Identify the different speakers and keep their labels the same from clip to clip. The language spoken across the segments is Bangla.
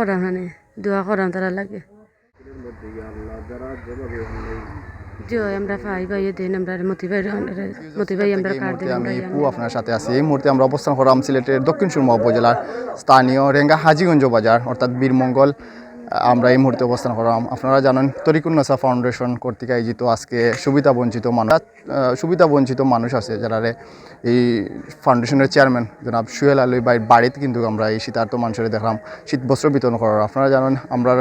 Speaker 1: করাম মানে দোয়া করাম তারা লাগে আমরা পাই পাই দিন আমরা মতিবাই আমরা কার দিন
Speaker 2: আমি আপনার সাথে আছি। এই মুহূর্তে আমরা অবস্থান করলাম সিলেটের দক্ষিণ সুরমা উপজেলার স্থানীয় রেঙ্গা হাজিগঞ্জ বাজার অর্থাৎ বীরমঙ্গল। আমরা এই মুহূর্তে অবস্থান করলাম। আপনারা জানেন তরিকুন্নসা ফাউন্ডেশন কর্তৃক আয়োজিত আজকে সুবিধা বঞ্চিত মানুষ আছে যারা এই ফাউন্ডেশনের চেয়ারম্যান জনাব সুহেল আলী ভাইয়ের বাড়িতে কিন্তু আমরা এই শীতার্থ মানুষের দেখলাম শীত বস্ত্র বিতরণ করার। আপনারা জানেন আমরা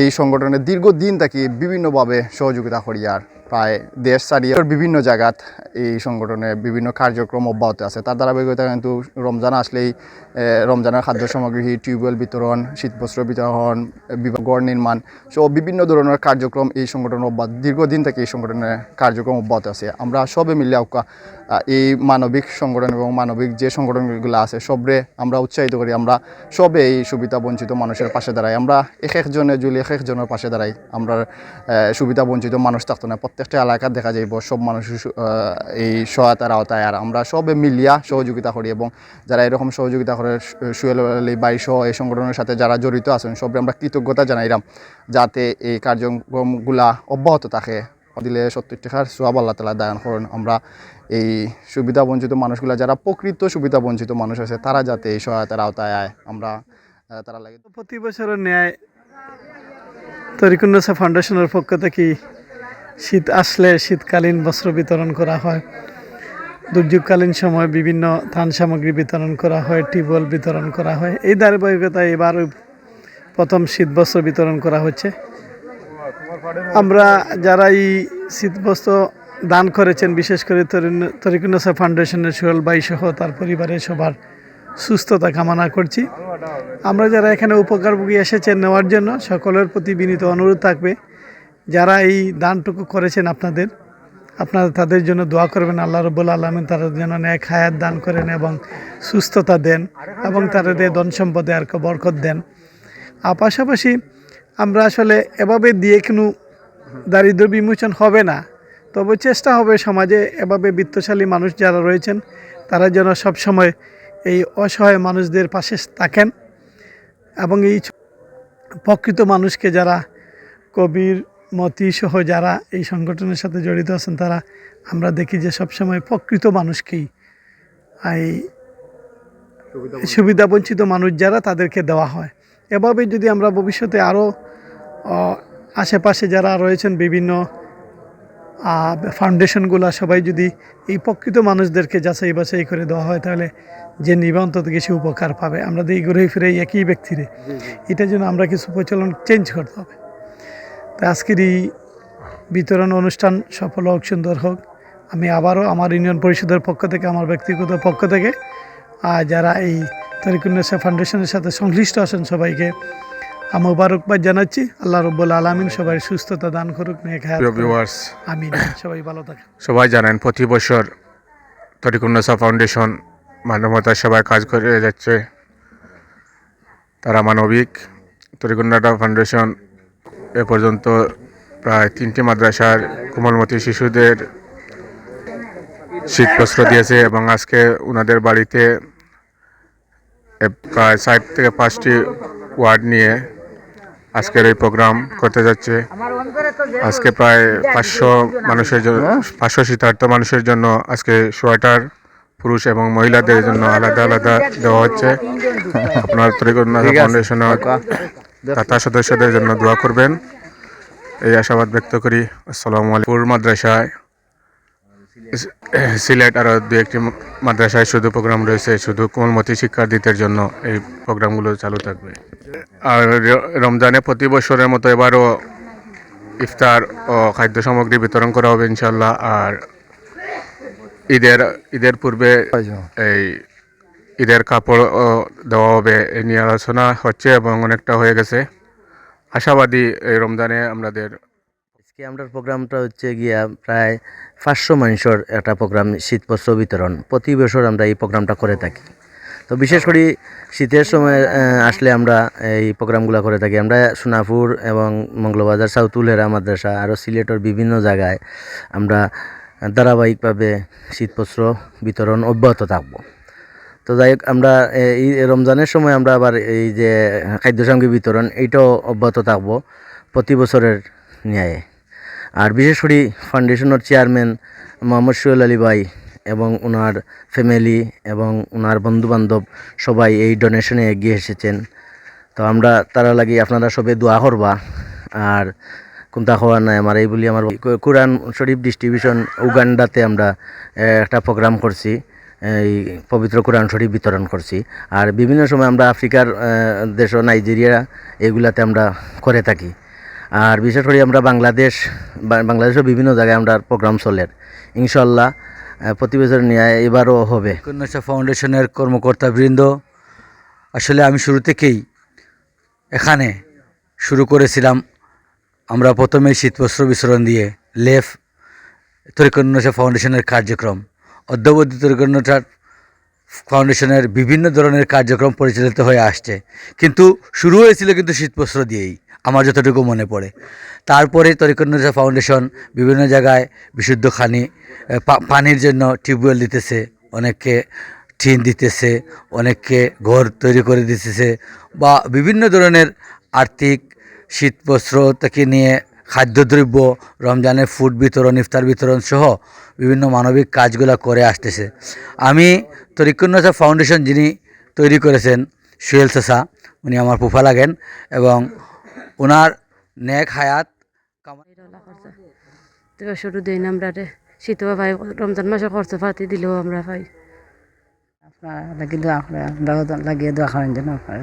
Speaker 2: এই সংগঠনের দীর্ঘদিন থেকে বিভিন্নভাবে সহযোগিতা করি আর প্রায় দেশ ছাড়িয়ে বিভিন্ন জায়গাত এই সংগঠনের বিভিন্ন কার্যক্রম অব্যাহত আছে। তার ধারাবাহিকতা কিন্তু রমজান আসলেই রমজানের খাদ্য সামগ্রী, টিউবওয়েল বিতরণ, শীতবস্ত্র বিতরণ, গড় নির্মাণ সহ বিভিন্ন ধরনের কার্যক্রম এই সংগঠনের দীর্ঘদিন থেকে এই সংগঠনের কার্যক্রম অব্যাহত আছে। আমরা সবে মিলে এই মানবিক সংগঠন এবং মানবিক যে সংগঠনগুলো আছে সবরে আমরা উৎসাহিত করি। আমরা সবে এই সুবিধা বঞ্চিত মানুষের পাশে দাঁড়াই। আমরা একজনের একজনের পাশে দাঁড়াই। আমরা সুবিধা বঞ্চিত মানুষ থাকতো না, প্রত্যেকটা এলাকায় দেখা যাইব সব মানুষ এই সহায়তার আওতায়। আর আমরা সবে মিলিয়া সহযোগিতা করি এবং যারা এরকম সহযোগিতা করে সুহেল আলী ভাই সহ এই সংগঠনের সাথে যারা জড়িত আছেন সবে আমরা কৃতজ্ঞতা জানাইলাম যাতে এই কার্যক্রমগুলা অব্যাহত থাকে। দিলে 70 টাকার সোয়াব আল্লাহ তাআলা দান করেন। আমরা এই সুবিধা বঞ্চিত মানুষগুলা যারা প্রকৃত সুবিধা বঞ্চিত মানুষ আছে তারা যাতে এই সহায়তার আওতায় আয় আমরা তারা লাগে।
Speaker 3: প্রতি বছরের ন্যায় তরিকুন্নসা ফাউন্ডেশনের পক্ষ থেকে শীত আসলে শীতকালীন বস্ত্র বিতরণ করা হয়, দুর্যোগকালীন সময় বিভিন্ন ত্রাণ সামগ্রী বিতরণ করা হয়, টিউবওয়েল বিতরণ করা হয়। এই ধারাবাহিকতায় এবার প্রথম শীত বস্ত্র বিতরণ করা হচ্ছে। আমরা যারা এই শীত বস্ত্র দান করেছেন বিশেষ করে তরিকুন্নসা ফাউন্ডেশনের সোহেল ভাই সহ তার পরিবারের সবার সুস্থতা কামনা করছি। আমরা যারা এখানে উপকারভোগী এসেছেন নেওয়ার জন্য সকলের প্রতি বিনীত অনুরোধ থাকবে যারা এই দানটুকু করেছেন আপনারা তাদের জন্য দোয়া করবেন। আল্লাহ রাব্বুল আলামিন তাদের জন্য নেক হায়াত দান করেন এবং সুস্থতা দেন এবং তাদের ধন সম্পদে আর বরকত দেন। আর পাশাপাশি আমরা আসলে এভাবে দিয়ে কোনো দারিদ্র বিমোচন হবে না, তবে চেষ্টা হবে সমাজে এভাবে বিত্তশালী মানুষ যারা রয়েছেন তারা যেন সবসময় এই অসহায় মানুষদের পাশে থাকেন এবং এই প্রকৃত মানুষকে যারা কবির মতি সহ যারা এই সংগঠনের সাথে জড়িত আছেন তারা আমরা দেখি যে সবসময় প্রকৃত মানুষকেই এই সুবিধা বঞ্চিত মানুষ যারা তাদেরকে দেওয়া হয়। এভাবে যদি আমরা ভবিষ্যতে আরও আশেপাশে যারা রয়েছেন বিভিন্ন ফাউন্ডেশনগুলো সবাই যদি এই প্রকৃত মানুষদেরকে যাচাই বাছাই করে দেওয়া হয় তাহলে যে নিবে অন্তত কিছু উপকার পাবে। আমরা এই ঘুরে ফিরে একই ব্যক্তিরে এটার জন্য আমরা কিছু প্রচলন চেঞ্জ করতে হবে। তো আজকের এই বিতরণ অনুষ্ঠান সফল হোক, সুন্দর হোক। আমি আবারও আমার ইউনিয়ন পরিষদের পক্ষ থেকে আমার ব্যক্তিগত পক্ষ থেকে যারা এই তরিকুন্নসা ফাউন্ডেশনের সাথে সংশ্লিষ্ট আছেন সবাইকে মোবারকবাদ জানাচ্ছি। আল্লাহ রাব্বুল আলামিন সবাই সুস্থতা দান করুক, নেক হায়াত আমিন। সবাই ভালো থাকেন।
Speaker 4: সবাই জানেন প্রতি বছর তরিকুন্নসা ফাউন্ডেশন মানবতার সেবায় কাজ করে যাচ্ছে। তারা মানবিক। তরিকুন্নসা ফাউন্ডেশন এ পর্যন্ত প্রায় 3টি মাদ্রাসার কোমলমতি শিশুদের শীতবস্ত্র দিয়েছে এবং আজকে ওনাদের বাড়িতে প্রায় 4 থেকে 5টি ওয়ার্ড নিয়ে আজকের এই প্রোগ্রাম করতে যাচ্ছে। আজকে প্রায় 500 শীতার্থ মানুষের জন্য আজকে সোয়েটার পুরুষ এবং মহিলাদের জন্য আলাদা আলাদা দেওয়া হচ্ছে। আপনার তরিকুন্নসা ফাউন্ডেশনের দাতা সদস্যদের জন্য দোয়া করবেন এই আশাবাদ ব্যক্ত করি। আসসালামু আলাইকুম। মাদ্রাসায় সিলেট আরও 2-1টি মাদ্রাসায় শুধু প্রোগ্রাম রয়েছে, শুধু কোমলমতি শিক্ষার্থীদের জন্য এই প্রোগ্রামগুলো চালু থাকবে। আর রমজানে প্রতি বছরের মতো এবারও ইফতার ও খাদ্য সামগ্রী বিতরণ করা হবে ইনশাল্লাহ। আর ঈদের পূর্বে এই ঈদের কাপড় দেওয়া হবে এই নিয়ে আলোচনা হচ্ছে এবং অনেকটা হয়ে গেছে। আশাবাদী এই রমজানে আমাদের
Speaker 5: আমরা প্রোগ্রামটা হচ্ছে গিয়া প্রায় 500 মানুষের একটা প্রোগ্রাম শীতবস্ত্র বিতরণ প্রতি বছর আমরা এই প্রোগ্রামটা করে থাকি। তো বিশেষ করে শীতের সময় আসলে আমরা এই প্রোগ্রামগুলো করে থাকি। আমরা সোনাপুর এবং মঙ্গলবাজার সাউথ উলেরা মাদ্রাসা আরও সিলেটের বিভিন্ন জায়গায় আমরা ধারাবাহিকভাবে শীতবস্ত্র বিতরণ অব্যাহত থাকব। তো যাই হোক আমরা এই রমজানের সময় আমরা আবার এই যে খাদ্য সামগ্রী বিতরণ এইটাও অব্যাহত থাকবো প্রতি বছরের ন্যায়। আর বিশেষ করে ফাউন্ডেশনের চেয়ারম্যান মোহাম্মদ সোহেল আলী ভাই এবং ওনার ফ্যামিলি এবং ওনার বন্ধুবান্ধব সবাই এই ডোনেশনে এগিয়ে এসেছেন। তো আমরা তারা লাগি আপনারা সবে দোয়া করবা। আর কোনটা হওয়ার নাই আমার এই বলি আমার কোরআন শরীফ ডিস্ট্রিবিউশন উগান্ডাতে আমরা একটা প্রোগ্রাম করছি, এই পবিত্র কোরআন শরীফ বিতরণ করছি। আর বিভিন্ন সময় আমরা আফ্রিকার দেশ নাইজেরিয়া এগুলাতে আমরা করে থাকি। আর বিশেষ করে আমরা বাংলাদেশের বিভিন্ন জায়গায় আমরা প্রোগ্রাম চলের ইনশাল্লাহ প্রতি বছর নিয়ে এবারও হবে।
Speaker 6: কন্যাশা ফাউন্ডেশনের কর্মকর্তাবৃন্দ, আসলে আমি শুরু থেকেই এখানে শুরু করেছিলাম। আমরা প্রথমে শীতবস্ত্র বিতরণ দিয়ে লেফ তরিকন্যাশা ফাউন্ডেশনের কার্যক্রম, অদ্যাবধি তরিকন্যাশা ফাউন্ডেশনের বিভিন্ন ধরনের কার্যক্রম পরিচালিত হয়ে আসছে, কিন্তু শুরু হয়েছিল কিন্তু শীতবস্ত্র দিয়েই আমার যতটুকু মনে পড়ে। তারপরে তরিকন্যাশা ফাউন্ডেশন বিভিন্ন জায়গায় বিশুদ্ধ পানির জন্য টিউবওয়েল দিতেছে, অনেককে টিন দিতেছে, অনেককে ঘর তৈরি করে দিতেছে, বা বিভিন্ন ধরনের আর্থিক শীতবস্ত্র থেকে নিয়ে খাদ্যদ্রব্য, রমজানের ফুড বিতরণ, ইফতার বিতরণ সহ বিভিন্ন মানবিক কাজগুলো করে আসতেছে। আমি তরিকন্যাশা ফাউন্ডেশন যিনি তৈরি করেছেন সোহেল চাচা, উনি আমার ফুফা লাগেন এবং ওনার নেক হায়াত
Speaker 1: তো শুরু দিই না আমরা শীতও ভাই রমজান মাসে খরচ পাতি দিলেও আমরা ভাই
Speaker 7: আপনার লাগি দোয়া করে, আমরাও লাগিয়ে দোয়া করেন যেন আপনার